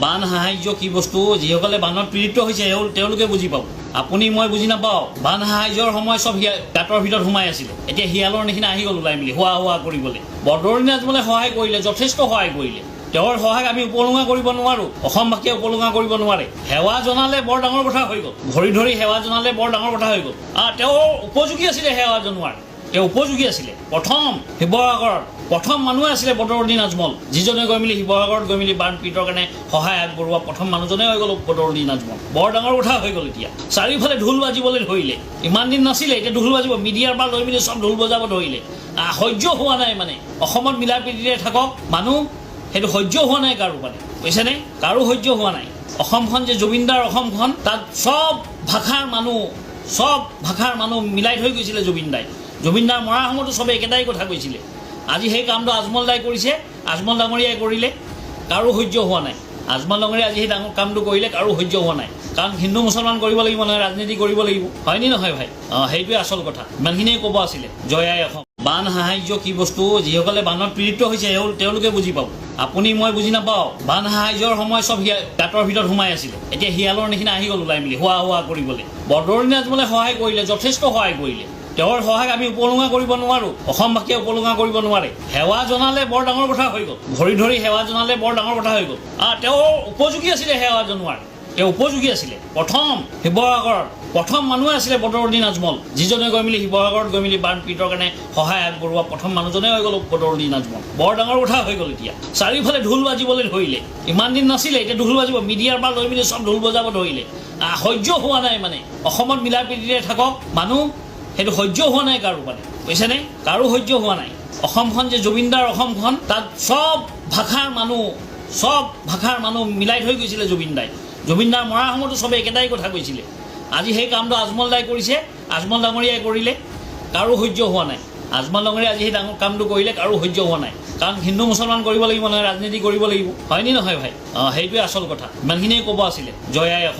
বান সাহায্য কি বস্তু যিসকলে বানত পীড়িত হৈছে তেওঁলোকে বুজি পাব। আপুনি মই বুজি নাপাওঁ। বান সাহায্যৰ সময় চব গাঁতৰ ভিতৰত সোমাই আছিলে, এতিয়া শিয়ালৰ নিচিনা আহি গ'ল ওলাই মেলি হোৱা হোৱা কৰিবলৈ। বদৰুদ্দিন আজমলে সহায় কৰিলে, যথেষ্ট সহায় কৰিলে। তেওঁৰ সহায়ক আমি উপলুঙা কৰিব নোৱাৰোঁ, অসমবাসীয়ে উপলুঙা কৰিব নোৱাৰে। সেৱা জনালে বৰ ডাঙৰ কথা হৈ গ'ল, ভৰি ধৰি সেৱা জনালে বৰ ডাঙৰ কথা হৈ গ'ল। তেওঁ উপযোগী আছিলে সেৱা জনোৱাৰ, তেওঁ উপযোগী আছিলে। প্ৰথম শিৱসাগৰত প্ৰথম মানুহে আছিলে বদৰুদ্দিন আজমল, যিজনে গৈ মেলি শিৱসাগৰত গৈ মেলি বান পীড়িতৰ কাৰণে সহায় আগবঢ়োৱা প্ৰথম মানুহজনে হৈ গ'ল বদৰুদ্দিন আজমল। বৰ ডাঙৰ কথা হৈ গ'ল। এতিয়া চাৰিওফালে ঢোল বাজিবলৈ ধৰিলে, ইমান দিন নাছিলে, এতিয়া ঢোল বাজিব। মিডিয়াৰ পৰা লৈ মেলি চব ঢোল বজাব ধৰিলে। সহ্য হোৱা নাই মানে অসমত মিলা প্ৰীতিৰে থাকক মানুহ, সেইটো সহ্য হোৱা নাই কাৰো, মানে বুজিছেনে? কাৰো সহ্য হোৱা নাই। অসমখন যে জুবিনদাৰ অসমখন, তাত চব ভাষাৰ মানুহ মিলাই থৈ গৈছিলে জুবিনদাই। জুবিনদাৰ মৰাৰ সময়তো চবে একেটাই কথা কৈছিলে। আজি সেই কামটো আজমল দাই কৰিছে, আজমল ডাঙৰীয়াই কৰিলে, কাৰো সহ্য হোৱা নাই। আজমল ডাঙৰীয়াই আজি সেই ডাঙৰ কামটো কৰিলে, কাৰো সহ্য হোৱা নাই। কাৰণ হিন্দু মুছলমান কৰিব লাগিব নহয়, ৰাজনীতি কৰিব লাগিব, হয়নে নহয় ভাই? সেইটোৱে আচল কথা। ইমানখিনিয়ে ক'ব আছিলে। জয় আই অসম। বান সাহায্য কি বস্তু যিসকলে বানত পীড়িত হৈছে তেওঁলোকে বুজি পাব। আপুনি মই বুজি নাপাওঁ। বান সাহায্যৰ সময় চব গাঁতৰ ভিতৰত সোমাই আছিলে, এতিয়া শিয়ালৰ নিচিনা আহি গ'ল ওলাই মেলি হোৱা হোৱা কৰিবলৈ। বদৰুদ্দিন আজমলে সহায় কৰিলে, যথেষ্ট সহায় কৰিলে। তেওঁৰ সহায়ক আমি উপলুঙা কৰিব নোৱাৰোঁ, অসমবাসীয়ে উপলুঙা কৰিব নোৱাৰে। সেৱা জনালে বৰ ডাঙৰ কথা হৈ গ'ল, ভৰি ধৰি সেৱা জনালে বৰ ডাঙৰ কথা হৈ গ'ল। তেওঁ উপযোগী আছিলে সেৱা জনোৱাৰ, তেওঁ উপযোগী আছিলে। প্ৰথম শিৱসাগৰত প্ৰথম মানুহে আছিলে বদৰুদ্দিন আজমল, যিজনে গৈ মেলি শিৱসাগৰত গৈ মেলি বান পীড়িতৰ কাৰণে সহায় আগবঢ়োৱা প্ৰথম মানুহজনে হৈ গ'ল বদৰুদ্দিন আজমল। বৰ ডাঙৰ কথা হৈ গ'ল। এতিয়া চাৰিওফালে ঢোল বাজিবলৈ ধৰিলে, ইমান দিন নাছিলে, এতিয়া ঢোল বাজিব। মিডিয়াৰ পৰা লৈ মেলি চব ঢোল বজাব ধৰিলে। সহ্য হোৱা নাই মানে অসমত মিলা প্ৰীতিৰে থাকক মানুহ, সেইটো সহ্য হোৱা নাই কাৰো, মানে বুজিছেনে? কাৰো সহ্য হোৱা নাই। অসমখন যে জুবিনদাৰ অসমখন, তাত চব ভাষাৰ মানুহ মিলাই থৈ গৈছিলে জুবিনদাই। জুবিনদাৰ মৰাৰ সময়তো চবে একেটাই কথা কৈছিলে। আজি সেই কামটো আজমল দাই কৰিছে, আজমল ডাঙৰীয়াই কৰিলে, কাৰো সহ্য হোৱা নাই। আজমল ডাঙৰীয়াই আজি সেই ডাঙৰ কামটো কৰিলে, কাৰো সহ্য হোৱা নাই। কাৰণ হিন্দু মুছলমান কৰিব লাগিব নহয়, ৰাজনীতি কৰিব লাগিব, হয়নে নহয় ভাই? সেইটোৱে আচল কথা। ইমানখিনিয়ে ক'ব আছিলে। জয় আই অসম।